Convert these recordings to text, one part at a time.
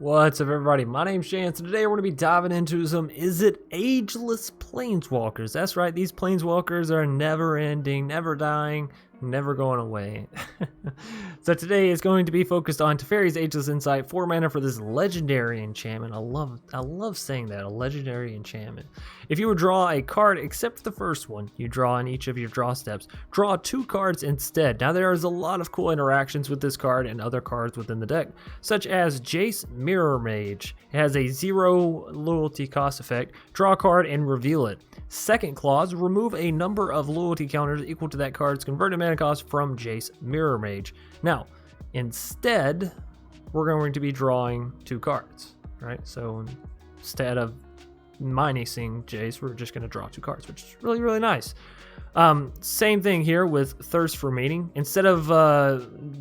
What's up, everybody? My name's Chance, and today we're going to be diving into some Ageless Planeswalkers. That's right, these Planeswalkers are never ending, never dying, never going away. So today is going to be focused on Teferi's Ageless Insight, 4 mana for this legendary enchantment. I love saying that, a legendary enchantment. If you would draw a card, except for the first one you draw in each of your draw steps, draw 2 cards instead. Now there is a lot of cool interactions with this card and other cards within the deck, such as Jace Mirror Mage. It has a 0 loyalty cost effect. Draw a card and reveal it. Second clause, remove a number of loyalty counters equal to that card's converted mana cost from Jace Mirror Mage. Now, instead, we're going to be drawing 2 cards, right? So instead of minusing Jace, we're just going to draw 2 cards, which is really, really nice. Same thing here with Thirst for Meaning. Instead of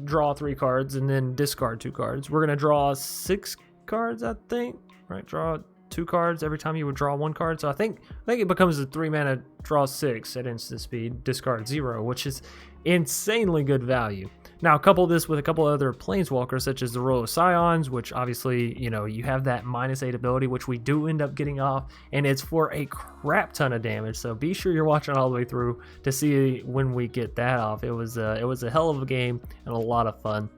draw 3 cards and then discard 2 cards, we're going to draw 6 cards, I think, right? Draw 2 cards every time you would draw 1 card. So I think it becomes a 3 mana draw 6 at instant speed, discard 0, which is insanely good value. Now couple this with a couple other planeswalkers such as the Royal Scions, which obviously, you know, you have that -8 ability, which we do end up getting off, and it's for a crap ton of damage. So be sure you're watching all the way through to see when we get that off. It was a hell of a game and a lot of fun.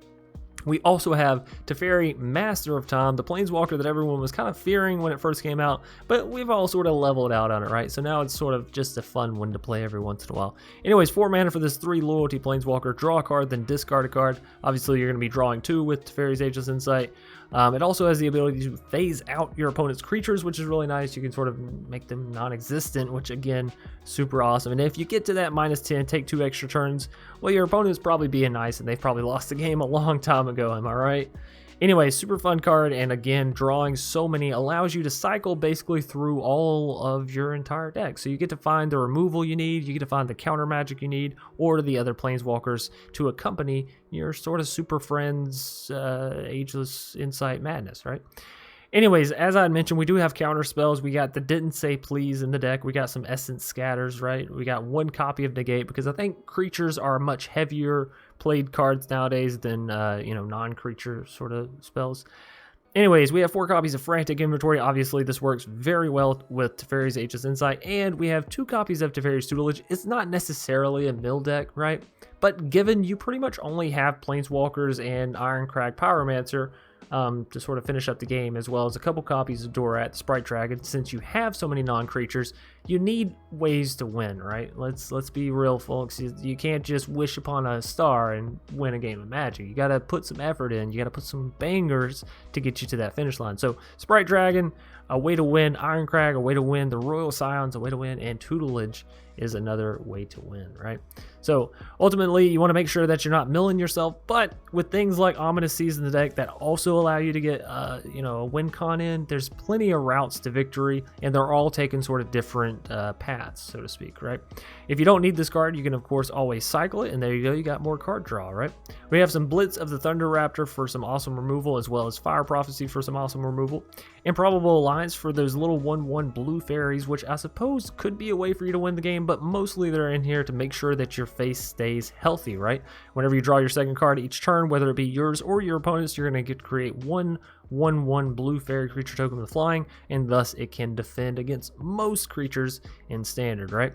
We also have Teferi, Master of Time, the planeswalker that everyone was kind of fearing when it first came out, but we've all sort of leveled out on it, right? So now it's sort of just a fun one to play every once in a while. Anyways, 4 mana for this 3 loyalty planeswalker. Draw a card, then discard a card. Obviously, you're going to be drawing 2 with Teferi's Ageless Insight. It also has the ability to phase out your opponent's creatures, which is really nice. You can sort of make them non-existent, which again, super awesome. And if you get to that -10, take 2 extra turns, well, your opponent's probably being nice and they've probably lost the game a long time ago, am I right? Anyway, super fun card, and again, drawing so many allows you to cycle basically through all of your entire deck. So you get to find the removal you need, you get to find the counter magic you need, or the other planeswalkers to accompany your sort of super friends Ageless Insight madness, right? Anyways, as I mentioned, we do have counter spells. We got the Didn't Say Please in the deck. We got some Essence Scatters, right? We got 1 copy of Negate, because I think creatures are much heavier played cards nowadays than, you know, non-creature sort of spells. Anyways, we have 4 copies of Frantic Inventory. Obviously, this works very well with Teferi's Ageless Insight. And we have 2 copies of Teferi's Tutelage. It's not necessarily a mill deck, right? But given you pretty much only have Planeswalkers and Irencrag Pyromancer, to sort of finish up the game, as well as a couple copies of Dorat, Sprite Dragon. Since you have so many non-creatures, you need ways to win, right? Let's be real, folks. You can't just wish upon a star and win a game of Magic. You gotta put some effort in. You gotta put some bangers to get you to that finish line. So Sprite Dragon, a way to win. Irencrag, a way to win. The Royal Scions, a way to win. And Tutelage is another way to win, right? So ultimately, you want to make sure that you're not milling yourself, but with things like Ominous Seas in the deck that also allow you to get, you know, a win con in, there's plenty of routes to victory, and they're all taking sort of different paths, so to speak, right? If you don't need this card, you can, of course, always cycle it, and there you go, you got more card draw, right? We have some Blitz of the Thunder-Raptor for some awesome removal, as well as Fire Prophecy for some awesome removal. Improbable Alliance for those little 1/1 blue fairies, which I suppose could be a way for you to win the game, but mostly they're in here to make sure that your face stays healthy, right? Whenever you draw your second card each turn, whether it be yours or your opponent's, you're going to get to create 1/1 blue fairy creature token with flying, and thus it can defend against most creatures in standard, right?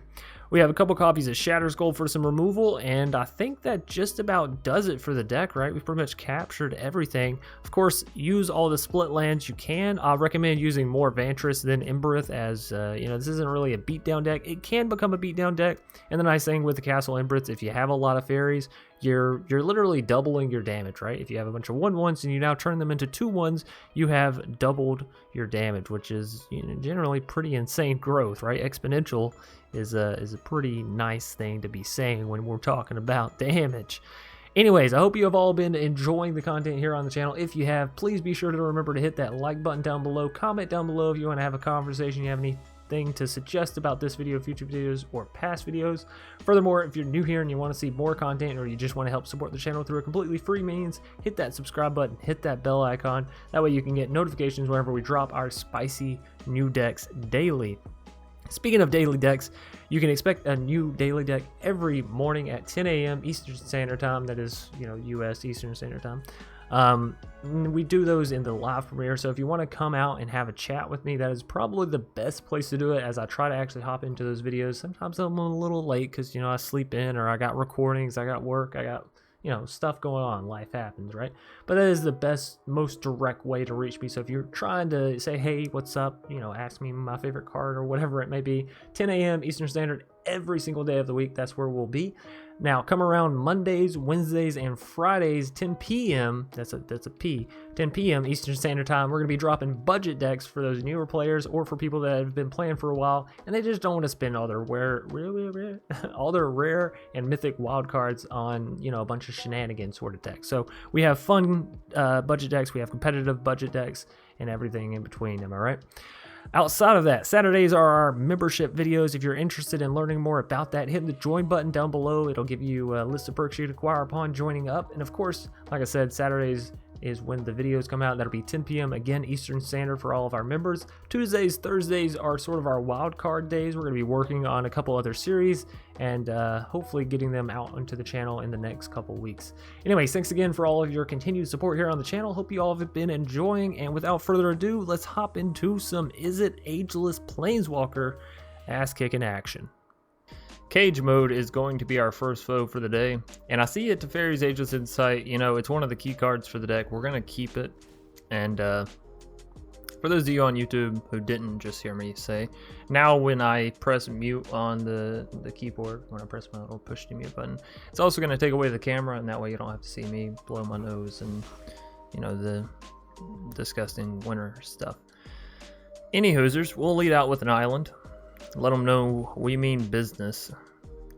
We have a couple copies of Shatterskull for some removal, and I think that just about does it for the deck, right? We've pretty much captured everything. Of course, use all the split lands you can. I recommend using more Vantress than Embereth, as you know, this isn't really a beatdown deck. It can become a beatdown deck, and the nice thing with the Castle Vantress, if you have a lot of fairies, you're literally doubling your damage, right? If you have a bunch of 1/1s and you now turn them into 2/1s, you have doubled your damage, which is, you know, generally pretty insane growth, right? Exponential is a pretty nice thing to be saying when we're talking about damage. Anyways, I hope you have all been enjoying the content here on the channel. If you have, please be sure to remember to hit that like button down below. Comment down below if you want to have a conversation, you have anything to suggest about this video, future videos, or past videos. Furthermore, if you're new here and you want to see more content, or you just want to help support the channel through a completely free means, hit that subscribe button, hit that bell icon. That way you can get notifications whenever we drop our spicy new decks daily. Speaking of daily decks, you can expect a new daily deck every morning at 10 a.m. Eastern Standard Time. That is, you know, U.S. Eastern Standard Time. We do those in the live premiere, so if you want to come out and have a chat with me, that is probably the best place to do it, as I try to actually hop into those videos. Sometimes I'm a little late because, you know, I sleep in, or I got recordings, I got work, I got, you know, stuff going on. Life happens, right? But that is the best, most direct way to reach me. So if you're trying to say, hey, what's up, you know, ask me my favorite card or whatever it may be, 10 a.m. Eastern Standard every single day of the week, that's where we'll be. Now, come around Mondays, Wednesdays, and Fridays, 10 p.m. That's a P. 10 p.m. Eastern Standard Time. We're going to be dropping budget decks for those newer players, or for people that have been playing for a while and they just don't want to spend all their rare and mythic wild cards on, you know, a bunch of shenanigans sort of decks. So we have fun budget decks, we have competitive budget decks, and everything in between. Am I right? Outside of that, Saturdays are our membership videos. If you're interested in learning more about that, hit the join button down below. It'll give you a list of perks you'd acquire upon joining up. And of course, like I said, Saturdays is when the videos come out. That'll be 10 p.m. again Eastern Standard for all of our members. Tuesdays, Thursdays are sort of our wild card days. We're going to be working on a couple other series and hopefully getting them out onto the channel in the next couple weeks. Anyways, thanks again for all of your continued support here on the channel. Hope you all have been enjoying, and without further ado, let's hop into some Is It Ageless Planeswalker ass kicking action. Cage mode is going to be our first foe for the day, and I see it Teferi's Ageless Insight. You know, it's one of the key cards for the deck. We're going to keep it, and for those of you on YouTube who didn't just hear me say, now when I press mute on the keyboard, when I press my little push to mute button, it's also going to take away the camera, and that way you don't have to see me blow my nose and, you know, the disgusting winter stuff. Anywhoosers, we'll lead out with an island. Let them know we mean business.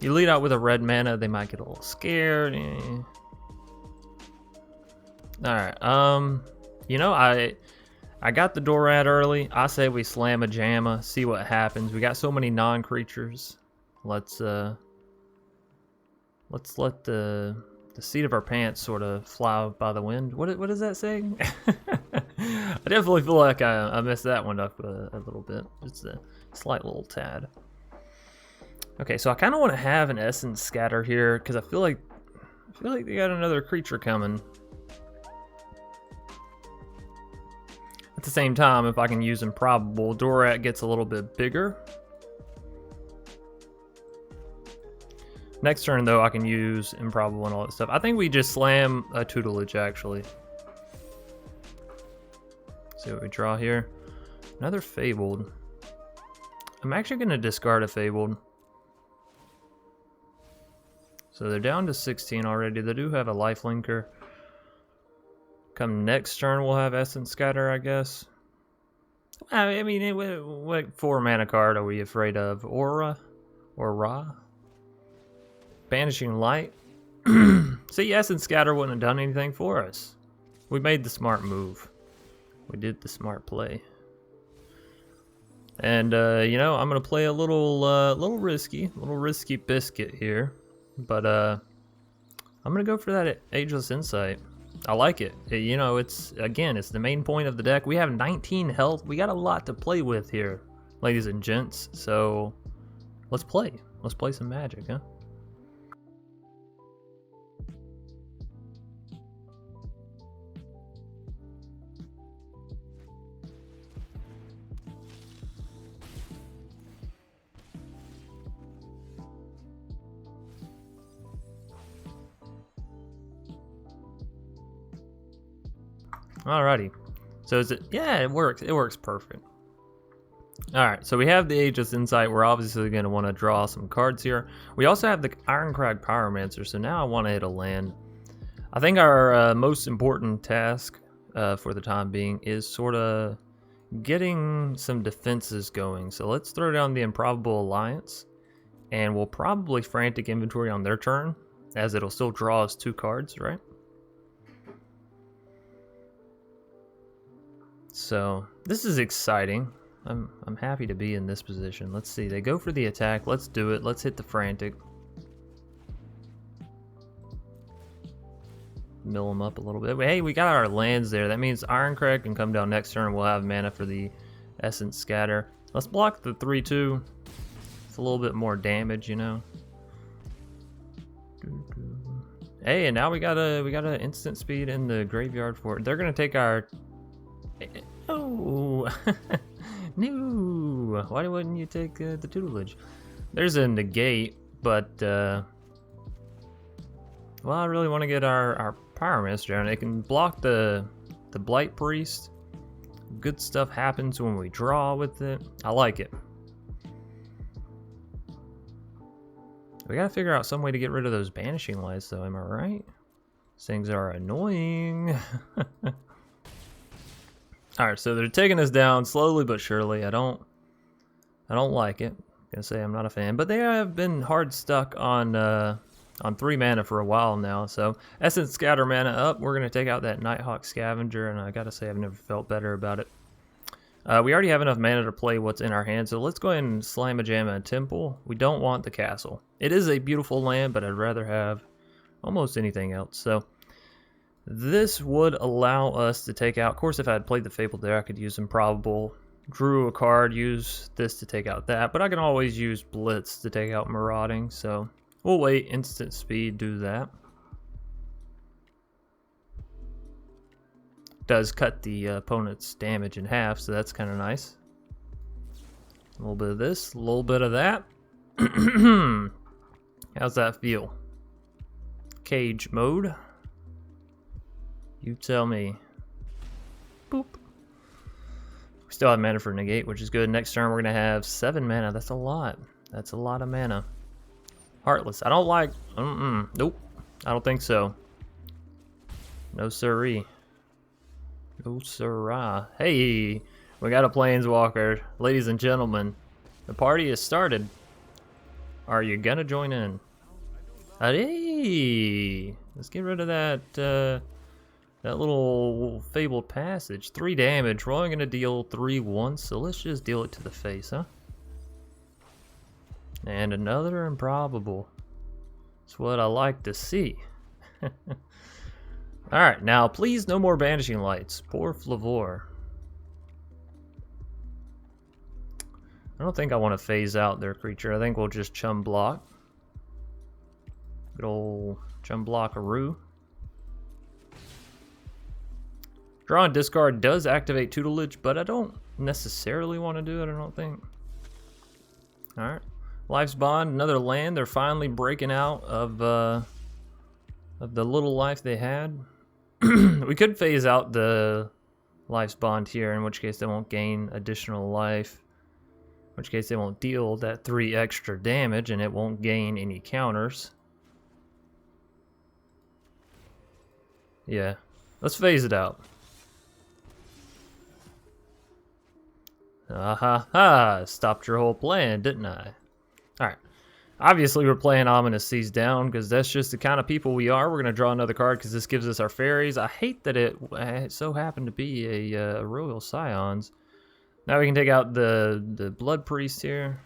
You lead out with a red mana, they might get a little scared. Alright, you know, I got the Dorad early. I say we slam a Jamma, see what happens. We got so many non-creatures. Let's let the seat of our pants sort of fly by the wind. What is that saying? I definitely feel like I messed that one up a little bit. Just a slight little tad. Okay, so I kind of want to have an Essence Scatter here because I feel like they got another creature coming. At the same time, if I can use Improbable, Dorat gets a little bit bigger. Next turn, though, I can use Improbable and all that stuff. I think we just slam a Tutelage, actually. See what we draw here. Another Fabled. I'm actually going to discard a Fabled. So they're down to 16 already. They do have a Lifelinker. Come next turn, we'll have Essence Scatter, I guess. I mean, what 4 mana card are we afraid of? Aura? Or Ra? Banishing Light? See, Essence Scatter wouldn't have done anything for us. We made the smart move. We did the smart play. And, you know, I'm going to play a little risky biscuit here. But, I'm going to go for that Ageless Insight. I like it. You know, it's the main point of the deck. We have 19 health. We got a lot to play with here, ladies and gents. So, let's play. Let's play some Magic, huh? Alrighty, so is it? Yeah, it works. It works perfect. Alright, so we have the Ageless Insight. We're obviously going to want to draw some cards here. We also have the Irencrag Pyromancer, so now I want to hit a land. I think our most important task for the time being is sort of getting some defenses going. So let's throw down the Improbable Alliance, and we'll probably Frantic Inventory on their turn, as it'll still draw us 2 cards, right? So this is exciting. I'm happy to be in this position. Let's see. They go for the attack. Let's do it. Let's hit the Frantic. Mill them up a little bit. Hey, we got our lands there. That means Irencrag can come down next turn. We'll have mana for the Essence Scatter. Let's block the 3/2. It's a little bit more damage, you know. Hey, and now we got a instant speed in the graveyard for it. They're gonna take our. Oh, no! Why wouldn't you take the tutelage? There's a negate, but well, I really want to get our Pyromancer down. It can block the Blight Priest. Good stuff happens when we draw with it. I like it. We gotta figure out some way to get rid of those banishing lights, though. Am I right? These things are annoying. All right, so they're taking us down slowly but surely. I don't like it. Gonna say I'm not a fan, but they have been hard stuck on 3 mana for a while now. So Essence Scatter mana up. We're gonna take out that Nighthawk Scavenger, and I gotta say I've never felt better about it. We already have enough mana to play what's in our hand, so let's go ahead and slam a jam a temple. We don't want the castle. It is a beautiful land, but I'd rather have almost anything else. So this would allow us to take out, of course, if I had played the Fabled there, I could use Improbable, drew a card, use this to take out that, but I can always use Blitz to take out Marauding, so we'll wait, instant speed, do that. Does cut the opponent's damage in half, so that's kind of nice. A little bit of this, a little bit of that. How's that feel? Cage mode. You tell me. Boop. We still have mana for Negate, which is good. Next turn we're going to have 7 mana. That's a lot. That's a lot of mana. Heartless. I don't like... Nope. I don't think so. No siree. No sirrah. Hey, we got a Planeswalker. Ladies and gentlemen, the party has started. Are you going to join in? Hey, let's get rid of that... that little Fabled Passage. 3 damage. We're only going to deal 3 once, so let's just deal it to the face, huh? And another Improbable. That's what I like to see. Alright, now please no more Banishing Lights. Poor Flavor. I don't think I want to phase out their creature. I think we'll just Chum Block. Good old Chum Blockaroo. Draw and discard does activate Tutelage, but I don't necessarily want to do it, I don't think. Alright. Life's Bond, another land. They're finally breaking out of the little life they had. We could phase out the Life's Bond here, in which case they won't gain additional life. In which case they won't deal that 3 extra damage, and it won't gain any counters. Yeah. Let's phase it out. Ha! Stopped your whole plan, didn't I? Alright. Obviously, we're playing Ominous Seas down, because that's just the kind of people we are. We're going to draw another card, because this gives us our fairies. I hate that it so happened to be a Royal Scions. Now we can take out the Blood Priest here.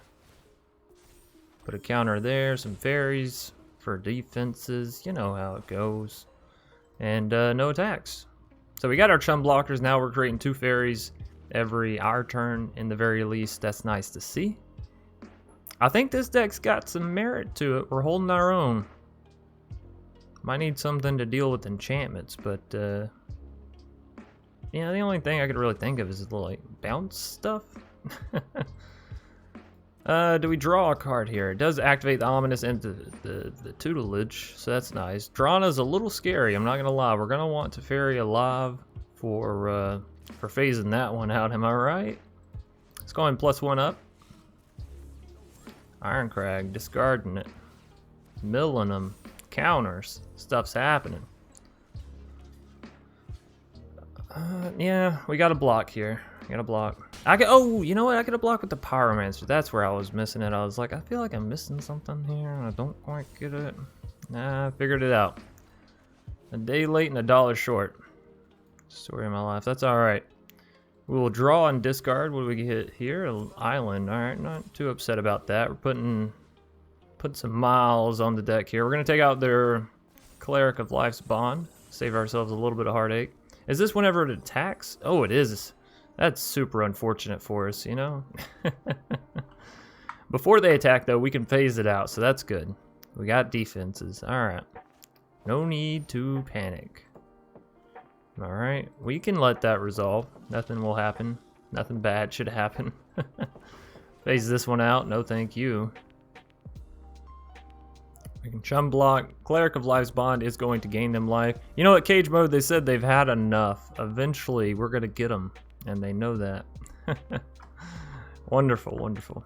Put a counter there, some fairies for defenses. You know how it goes. And no attacks. So we got our Chum Blockers. Now we're creating 2 fairies every our turn, in the very least. That's nice to see. I think this deck's got some merit to it. We're holding our own. Might need something to deal with enchantments, but yeah, the only thing I could really think of is like bounce stuff. Do we draw a card here? It does activate the Ominous into the Tutelage, so that's nice. Drawing is a little scary, I'm not gonna lie. We're gonna want Teferi alive for phasing that one out, am I right? Let's go ahead and +1 up. Irencrag, discarding it. Milling them. Counters. Stuff's happening. Yeah, we got a block here. We got a block. Oh, you know what? I could have blocked with the Pyromancer. That's where I was missing it. I was like, I feel like I'm missing something here, and I don't quite get it. Nah, I figured it out. A day late and $1 short. Story of my life. That's alright. We will draw and discard. What do we get here? An island. Alright, not too upset about that. We're putting some miles on the deck here. We're going to take out their Cleric of Life's Bond. Save ourselves a little bit of heartache. Is this whenever it attacks? Oh, it is. That's super unfortunate for us, you know? Before they attack, though, we can phase it out, so that's good. We got defenses. Alright. No need to panic. Alright, we can let that resolve. Nothing will happen. Nothing bad should happen. Phase this one out. No thank you. We can chum block. Cleric of Life's Bond is going to gain them life. You know what, Cage Mode, they said they've had enough. Eventually, we're going to get them. And they know that. Wonderful, wonderful.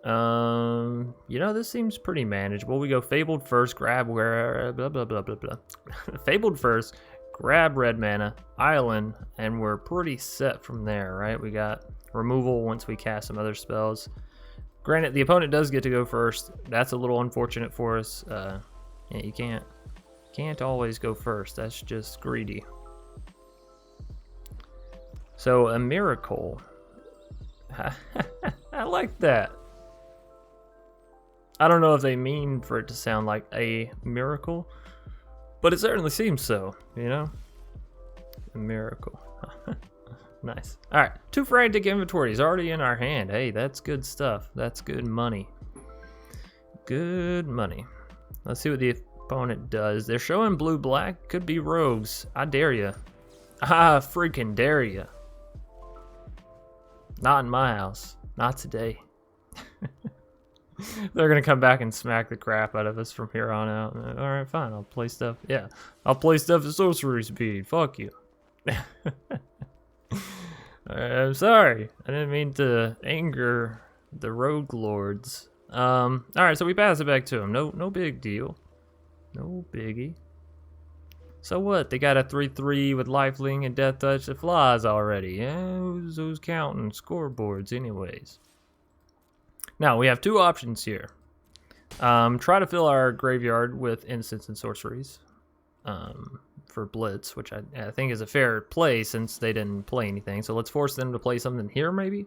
You know, this seems pretty manageable. We go Fabled first, grab where... blah, blah, blah, blah, blah. Fabled first, grab red mana, island, and we're pretty set from there, right? We got removal once we cast some other spells. Granted, the opponent does get to go first. That's a little unfortunate for us. Yeah, you can't always go first. That's just greedy. So, a miracle. I like that. I don't know if they mean for it to sound like a miracle, but it certainly seems so, you know? A miracle. Nice. All right, 2 Frantic Inventories already in our hand. Hey, that's good stuff. That's good money. Good money. Let's see what the opponent does. They're showing blue-black. Could be rogues. I dare ya. I freaking dare ya. Not in my house. Not today. They're gonna come back and smack the crap out of us from here on out. All right, fine. I'll play stuff. Yeah, I'll play stuff at sorcery speed. Fuck you. I'm sorry. I didn't mean to anger the rogue lords. All right, so we pass it back to them. No big deal. No biggie. So what? They got a 3/3 with lifelink and death touch that flies already. Yeah, who's counting scoreboards anyways? Now we have 2 options here. Try to fill our graveyard with instants and sorceries. For Blitz, which I think is a fair play since they didn't play anything. So let's force them to play something here, maybe.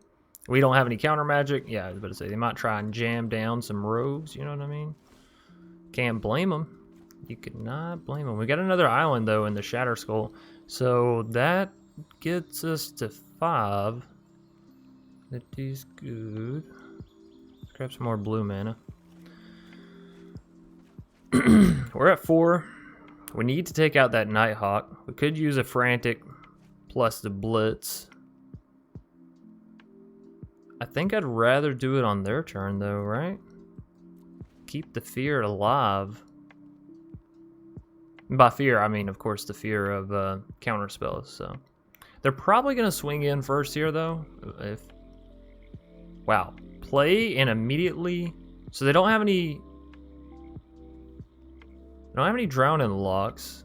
We don't have any counter magic. Yeah, I was about to say, they might try and jam down some rogues, you know what I mean? Can't blame them. You could not blame them. We got another island, though, in the Shatterskull. So that gets us to 5. That is good. Let's grab some more blue mana. We're at 4. We need to take out that Nighthawk. We could use a Frantic plus the Blitz. I think I'd rather do it on their turn, though, right? Keep the fear alive. And by fear, I mean, of course, the fear of counter spells. So they're probably going to swing in first here, though. Wow. Play and immediately... So they don't have any... I don't have any drowning locks.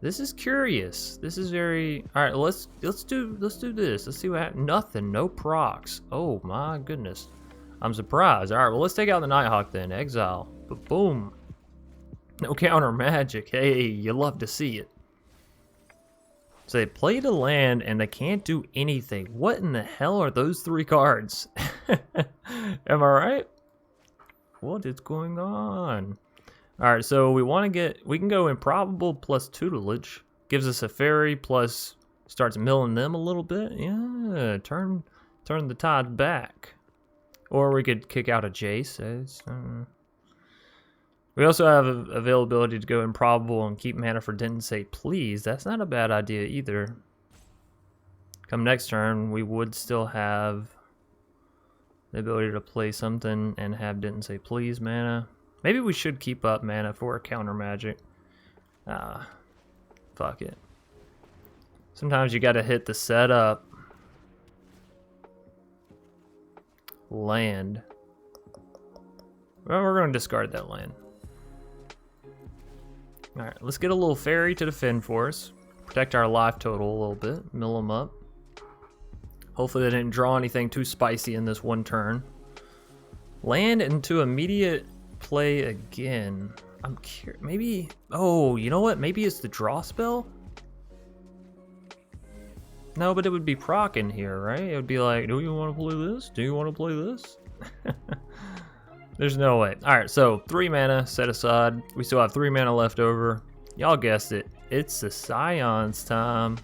This is curious. This is very... All right, let's do this. Let's see what happens. Nothing. No procs. Oh my goodness. I'm surprised. All right, well, let's take out the Nighthawk then. Exile. But boom. No counter magic. Hey, you love to see it. So they played a land and they can't do anything. What in the hell are those 3 cards? Am I right? What is going on? All right, so we can go Improbable plus Tutelage. Gives us a fairy plus starts milling them a little bit. Yeah, turn the tide back. Or we could kick out a Jace. We also have availability to go Improbable and keep mana for Didn't Say Please. That's not a bad idea either. Come next turn, we would still have the ability to play something and have Didn't Say Please mana. Maybe we should keep up mana for a counter magic. Fuck it. Sometimes you gotta hit the setup. Land. Well, we're gonna discard that land. Alright, let's get a little fairy to defend for us. Protect our life total a little bit. Mill them up. Hopefully they didn't draw anything too spicy in this one turn. Land into immediate play again. I'm curious. Maybe... Oh, you know what? Maybe it's the draw spell? No, but it would be proc in here, right? It would be like, do you want to play this? Do you want to play this? There's no way. Alright, so 3 mana set aside. We still have 3 mana left over. Y'all guessed it. It's the Scions time.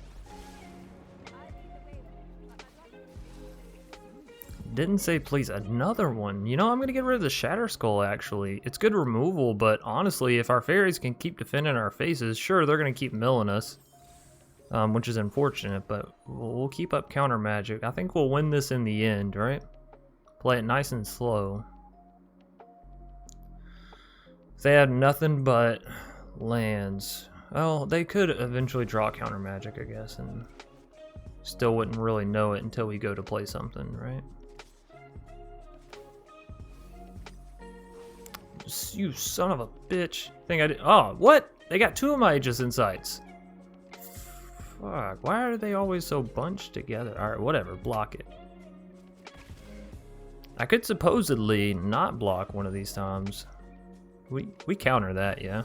Didn't say please, another one. You know, I'm gonna get rid of the Shatterskull actually. It's good removal, but honestly, if our fairies can keep defending our faces, sure, they're gonna keep milling us. Which is unfortunate, but we'll keep up counter magic. I think we'll win this in the end, right? Play it nice and slow. If they had nothing but lands, well, they could eventually draw counter magic, I guess, and still wouldn't really know it until we go to play something, right? You son of a bitch. Think I did. Oh, what? They got 2 of my Aegis Insights. Fuck, why are they always so bunched together? Alright, whatever, block it. I could supposedly not block one of these times. We counter that, yeah.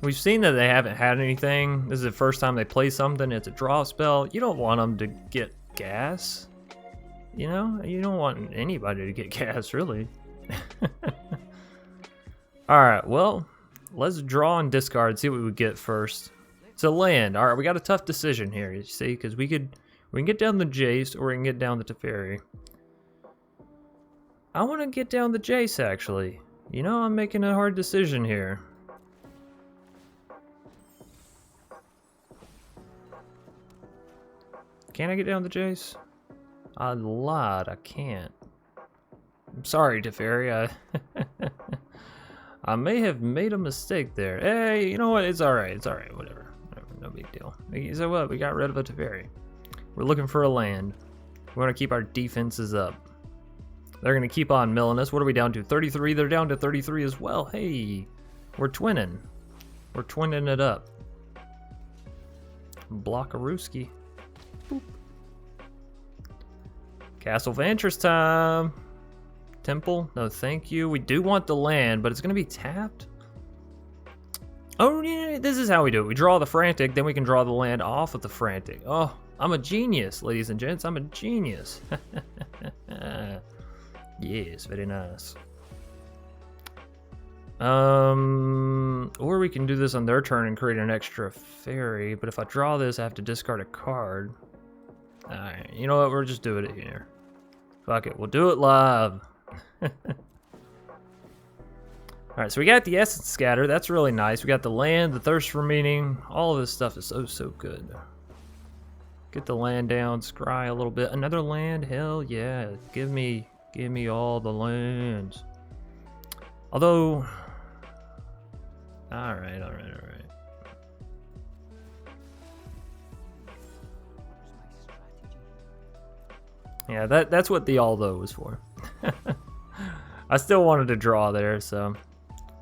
We've seen that they haven't had anything. This is the first time they play something. It's a draw spell. You don't want them to get gas. You know? You don't want anybody to get gas, really. Alright, well, let's draw and discard, see what we get first. It's a land. Alright, we got a tough decision here, you see, because we can get down the Jace or we can get down the Teferi. I want to get down the Jace, actually. You know, I'm making a hard decision here. Can I get down the Jace? I lied, I can't. I'm sorry, Teferi. I may have made a mistake there. Hey, you know what? It's alright, whatever. No big deal. So what? We got rid of a Teferi. We're looking for a land. We want to keep our defenses up. They're going to keep on milling us. What are we down to? 33? They're down to 33 as well. Hey, we're twinning. We're twinning it up. Blockarooski. Boop. Castle Vantress time. Temple? No, thank you. We do want the land, but it's going to be tapped. Oh, yeah, this is how we do it. We draw the Frantic, then we can draw the land off of the Frantic. Oh, I'm a genius, ladies and gents. I'm a genius. Yes, very nice. Or we can do this on their turn and create an extra fairy, but if I draw this, I have to discard a card. Alright, you know what? We're just doing it here. Fuck it, we'll do it live. Alright, so we got the Essence Scatter. That's really nice. We got the land, the Thirst for Meaning. All of this stuff is so good. Get the land down, scry a little bit. Another land? Hell yeah. Give me all the lands. Although... Alright. Yeah, that's what the although was for. I still wanted to draw there, so...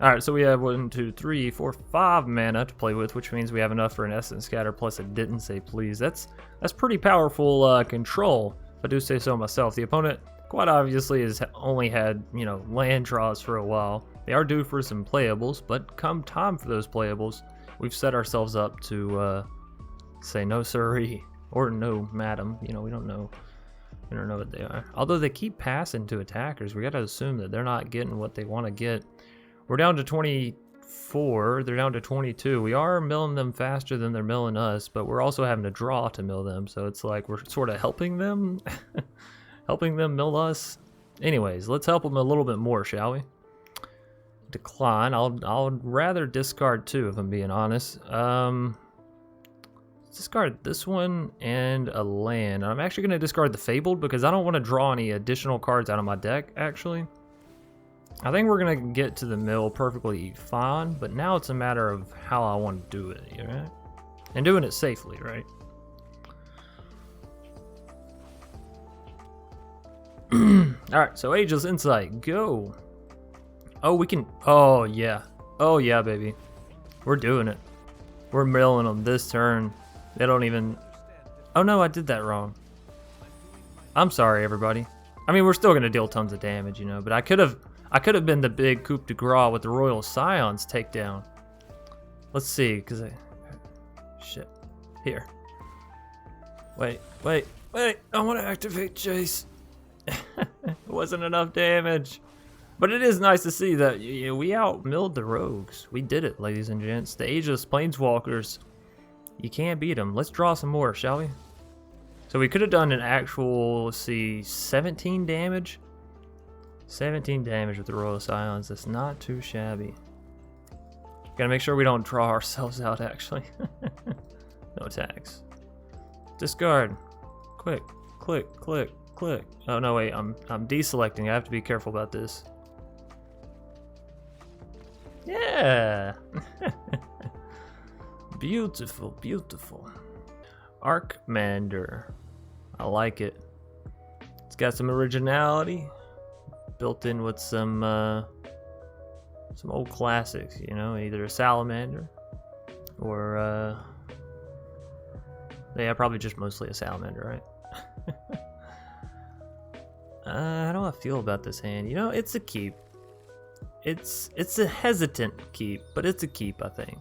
Alright, so we have 1, 2, 3, 4, 5 mana to play with, which means we have enough for an Essence Scatter, plus it didn't say please. That's pretty powerful control, if I do say so myself. The opponent, quite obviously, has only had, you know, land draws for a while. They are due for some playables, but come time for those playables, we've set ourselves up to say no sirree, or no madam. You know, we don't know what they are. Although they keep passing to attackers, we gotta assume that they're not getting what they want to get. We're down to 24, they're down to 22. We are milling them faster than they're milling us, but we're also having to draw to mill them, so it's like we're sort of helping them, helping them mill us. Anyways, let's help them a little bit more, shall we? Decline. I'll rather discard 2, if I'm being honest. Discard this one and a land. I'm actually going to discard the Fabled because I don't want to draw any additional cards out of my deck, actually. I think we're going to get to the mill perfectly fine, but now it's a matter of how I want to do it, right? And doing it safely, right? Alright, so Ageless Insight, go! Oh, we can... Oh, yeah. Oh, yeah, baby. We're doing it. We're milling them this turn. They don't even... Oh no, I did that wrong. I'm sorry, everybody. I mean, we're still gonna deal tons of damage, you know, but I could have been the big coup de grace with the Royal Scions takedown. Let's see, because shit. Here. Wait. I want to activate Jace. It wasn't enough damage. But it is nice to see that we out-milled the rogues. We did it, ladies and gents. The Ageless Planeswalkers. You can't beat them. Let's draw some more, shall we? So we could have done an actual, let's see, 17 damage. 17 damage with the Royal Scions. That's not too shabby. Gotta make sure we don't draw ourselves out, actually. No attacks. Discard. Quick, click, click, click. Oh no, wait, I'm deselecting. I have to be careful about this. Yeah. Beautiful, beautiful. Arcmander. I like it. It's got some originality built in with some old classics, you know, either a salamander or yeah, probably just mostly a salamander, right? How do I feel about this hand? You know, it's a keep. It's a hesitant keep, but it's a keep, I think.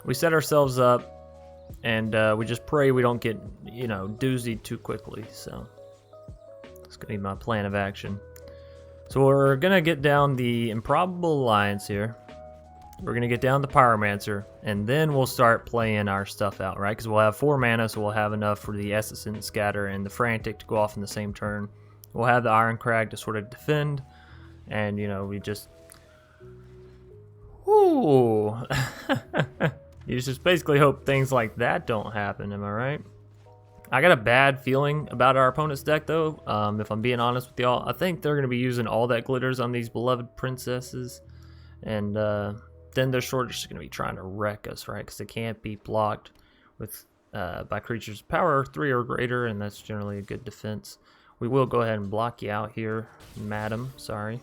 We set ourselves up and we just pray we don't get, you know, doozied too quickly, so it's gonna be my plan of action. So we're gonna get down the Improbable Alliance here. We're gonna get down the Pyromancer, and then we'll start playing our stuff out, right? Because we'll have 4 mana, so we'll have enough for the Essence and Scatter and the Frantic to go off in the same turn. We'll have the Irencrag to sort of defend, and you know, we just, ooh. You just basically hope things like that don't happen, am I right? I got a bad feeling about our opponent's deck, though, if I'm being honest with y'all. I think they're going to be using all that glitters on these beloved princesses, and then they're sort of just going to be trying to wreck us, right? Because they can't be blocked with by creatures power 3 or greater, and that's generally a good defense. We will go ahead and block you out here, madam. Sorry.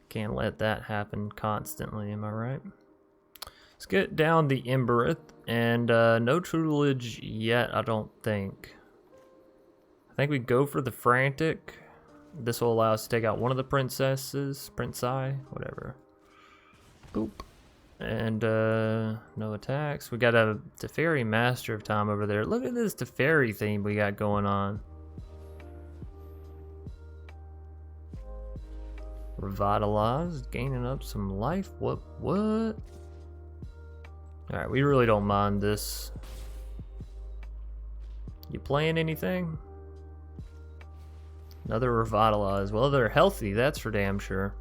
Can't let that happen constantly, am I right? Let's get down the Embereth, and no Tutelage yet, I don't think. I think we go for the Frantic. This will allow us to take out one of the princesses, Prince-Eye, whatever. Boop. And no attacks. We got a Teferi Master of Time over there. Look at this Teferi theme we got going on. Revitalize, gaining up some life. What? Alright, we really don't mind this. You playing anything? Another Revitalize. Well, they're healthy, that's for damn sure.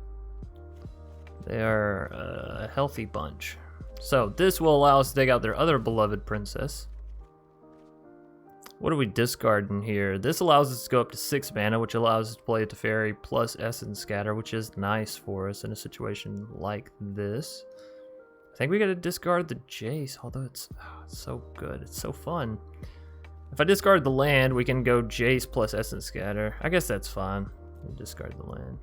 They are a healthy bunch. So, this will allow us to take out their other beloved princess. What are we discarding here? This allows us to go up to 6 mana, which allows us to play a Teferi plus Essence Scatter, which is nice for us in a situation like this. I think we gotta discard the Jace, although it's so good. It's so fun. If I discard the land, we can go Jace plus Essence Scatter. I guess that's fine. We'll discard the land.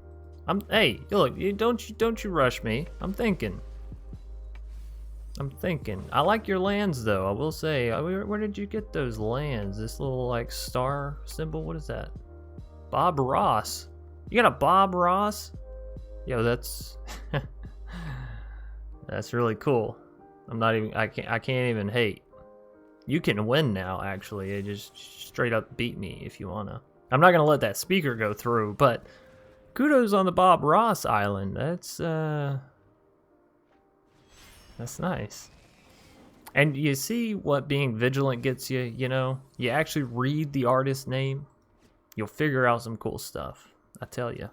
Hey, look, don't you rush me. I'm thinking. I like your lands, though. I will say. Where did you get those lands? This little like star symbol. What is that? Bob Ross. You got a Bob Ross? Yo, that's. That's really cool. I can't even hate. You can win now, actually. You just straight up beat me if you wanna. I'm not gonna let that speaker go through, but kudos on the Bob Ross Island. That's nice. And you see what being vigilant gets you, you know? You actually read the artist's name, you'll figure out some cool stuff. I tell you.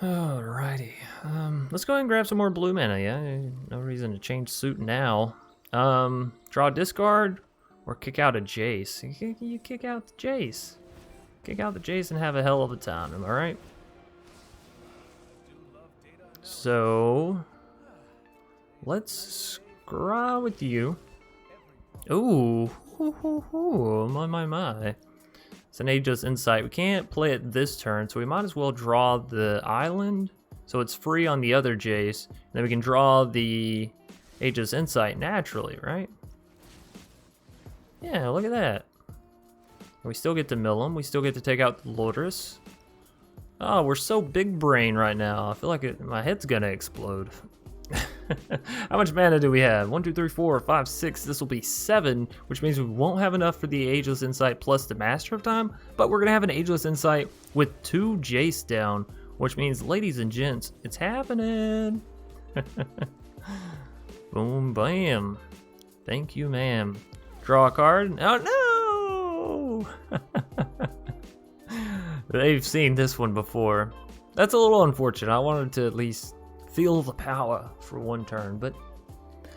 Alrighty. Let's go ahead and grab some more blue mana, yeah? No reason to change suit now. Draw a discard or kick out a Jace. You kick out the Jace. Kick out the Jace and have a hell of a time, am I right? So, let's scry with you. Ooh, my. It's an Ageless Insight. We can't play it this turn, so we might as well draw the island, so it's free on the other Jace. And then we can draw the Ageless Insight naturally, right? Yeah, look at that. We still get to mill them. We still get to take out the Lordress. Oh, we're so big brain right now. I feel like my head's gonna explode. How much mana do we have? 1, 2, 3, 4, 5, 6. This will be 7, which means we won't have enough for the Ageless Insight plus the Master of Time, but we're gonna have an Ageless Insight with 2 Jace down, which means, ladies and gents, it's happening. Boom, bam. Thank you, ma'am. Draw a card. Oh no! They've seen this one before. That's a little unfortunate. I wanted to at least feel the power for one turn, but